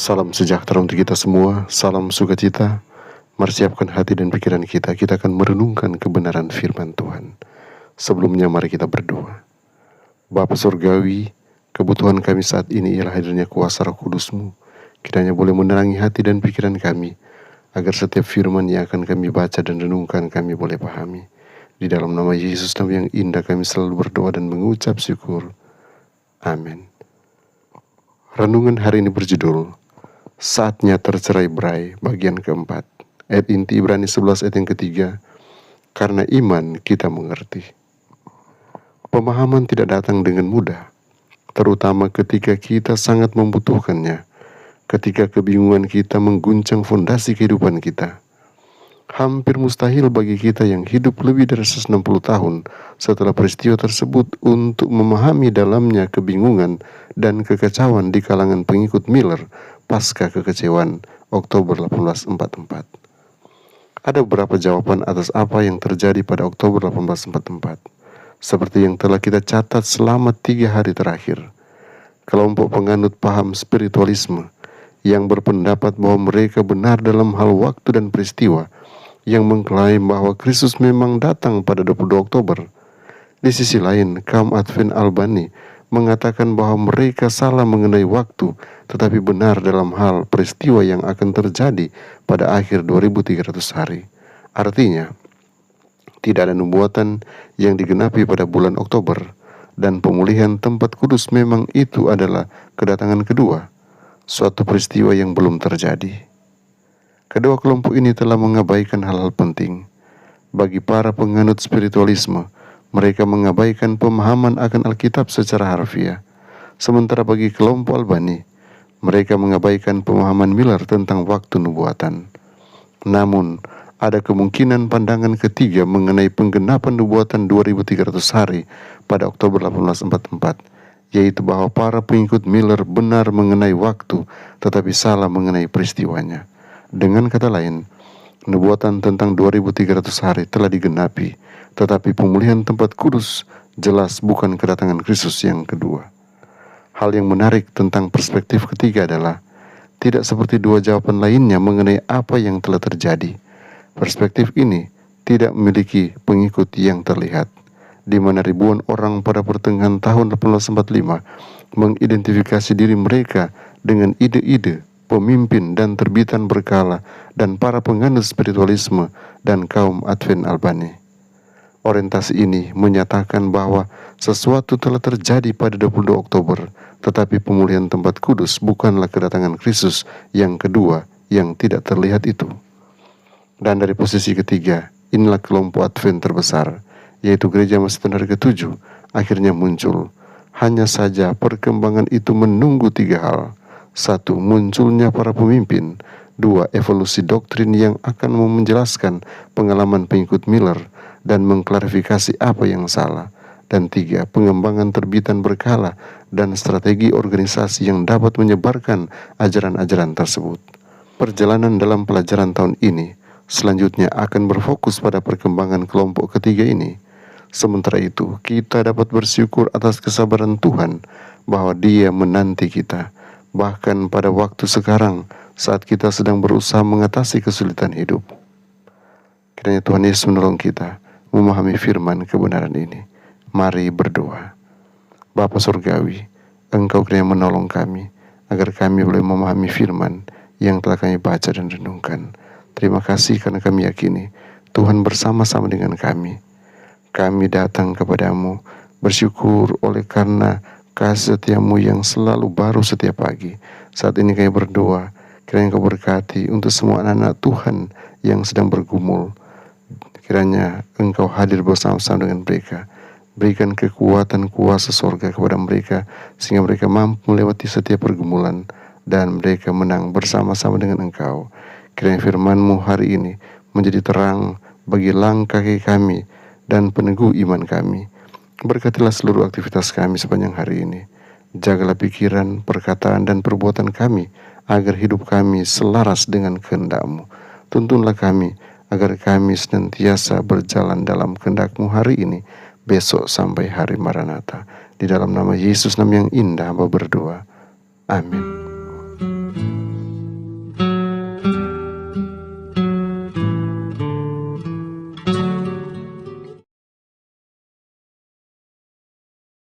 Salam sejahtera untuk kita semua, salam sukacita. Mari siapkan hati dan pikiran kita akan merenungkan kebenaran firman Tuhan. Sebelumnya mari kita berdoa. Bapa Surgawi, kebutuhan kami saat ini ialah hadirnya kuasa Roh Kudus-Mu. Kiranya boleh menerangi hati dan pikiran kami, agar setiap firman yang akan kami baca dan renungkan kami boleh pahami. Di dalam nama Yesus, nama yang indah, kami selalu berdoa dan mengucap syukur. Amin. Renungan hari ini berjudul Saatnya tercerai-berai, bagian keempat. Ayat inti Ibrani 11 ayat yang ketiga. Karena iman kita mengerti. Pemahaman tidak datang dengan mudah, terutama ketika kita sangat membutuhkannya, ketika kebingungan kita mengguncang fondasi kehidupan kita. Hampir mustahil bagi kita yang hidup lebih dari 160 tahun setelah peristiwa tersebut untuk memahami dalamnya kebingungan dan kekacauan di kalangan pengikut Miller pasca kekecewaan Oktober 1844. Ada beberapa jawaban atas apa yang terjadi pada Oktober 1844, seperti yang telah kita catat selama 3 hari terakhir. Kelompok penganut paham spiritualisme yang berpendapat bahwa mereka benar dalam hal waktu dan peristiwa, yang mengklaim bahwa Kristus memang datang pada 22 Oktober. Di sisi lain, kaum Advent Albani mengatakan bahwa mereka salah mengenai waktu, tetapi benar dalam hal peristiwa yang akan terjadi pada akhir 2300 hari. Artinya, tidak ada nubuatan yang digenapi pada bulan Oktober, dan pemulihan tempat kudus memang itu adalah kedatangan kedua, suatu peristiwa yang belum terjadi. Kedua kelompok ini telah mengabaikan hal-hal penting. Bagi para penganut spiritualisme, mereka mengabaikan pemahaman akan Alkitab secara harfiah. Sementara bagi kelompok Albani, mereka mengabaikan pemahaman Miller tentang waktu nubuatan. Namun, ada kemungkinan pandangan ketiga mengenai penggenapan nubuatan 2300 hari pada Oktober 1844, yaitu bahwa para pengikut Miller benar mengenai waktu, tetapi salah mengenai peristiwanya. Dengan kata lain, nubuatan tentang 2300 hari telah digenapi, tetapi pemulihan tempat kudus jelas bukan kedatangan Kristus yang kedua. Hal yang menarik tentang perspektif ketiga adalah tidak seperti dua jawaban lainnya mengenai apa yang telah terjadi. Perspektif ini tidak memiliki pengikut yang terlihat, di mana ribuan orang pada pertengahan tahun 1845 mengidentifikasi diri mereka dengan ide-ide pemimpin dan terbitan berkala dan para penganut spiritualisme dan kaum Advent Albani. Orientasi ini menyatakan bahwa sesuatu telah terjadi pada 22 Oktober, tetapi pemulihan tempat kudus bukanlah kedatangan Kristus yang kedua yang tidak terlihat itu. Dan dari posisi ketiga, inilah kelompok Advent terbesar, yaitu Gereja Misioner ke-7, akhirnya muncul. Hanya saja perkembangan itu menunggu 3 hal. 1. Munculnya para pemimpin. 2. Evolusi doktrin yang akan menjelaskan pengalaman pengikut Miller dan mengklarifikasi apa yang salah. Dan 3. Pengembangan terbitan berkala dan strategi organisasi yang dapat menyebarkan ajaran-ajaran tersebut. Perjalanan dalam pelajaran tahun ini selanjutnya akan berfokus pada perkembangan kelompok ketiga ini. Sementara itu, kita dapat bersyukur atas kesabaran Tuhan bahwa Dia menanti kita, bahkan pada waktu sekarang saat kita sedang berusaha mengatasi kesulitan hidup. Kiranya Tuhan Yesus menolong kita memahami firman kebenaran ini. Mari berdoa. Bapa Surgawi, Engkau kiranya menolong kami agar kami boleh memahami firman yang telah kami baca dan renungkan. Terima kasih karena kami yakini Tuhan bersama-sama dengan kami. Kami datang kepadamu bersyukur oleh karena kasih setiamu yang selalu baru setiap pagi. Saat ini kami berdoa, kiranya Engkau berkati untuk semua anak-anak Tuhan yang sedang bergumul. Kiranya Engkau hadir bersama-sama dengan mereka. Berikan kekuatan kuasa sorga kepada mereka, sehingga mereka mampu melewati setiap pergumulan, dan mereka menang bersama-sama dengan Engkau. Kiranya firman-Mu hari ini menjadi terang bagi langkah kaki kami dan peneguh iman kami. Berkatilah seluruh aktivitas kami sepanjang hari ini. Jagalah pikiran, perkataan, dan perbuatan kami, agar hidup kami selaras dengan kehendak-Mu. Tuntunlah kami, agar kami senantiasa berjalan dalam kehendak-Mu hari ini, besok sampai hari Maranatha. Di dalam nama Yesus, nama yang indah, hamba berdoa. Amin.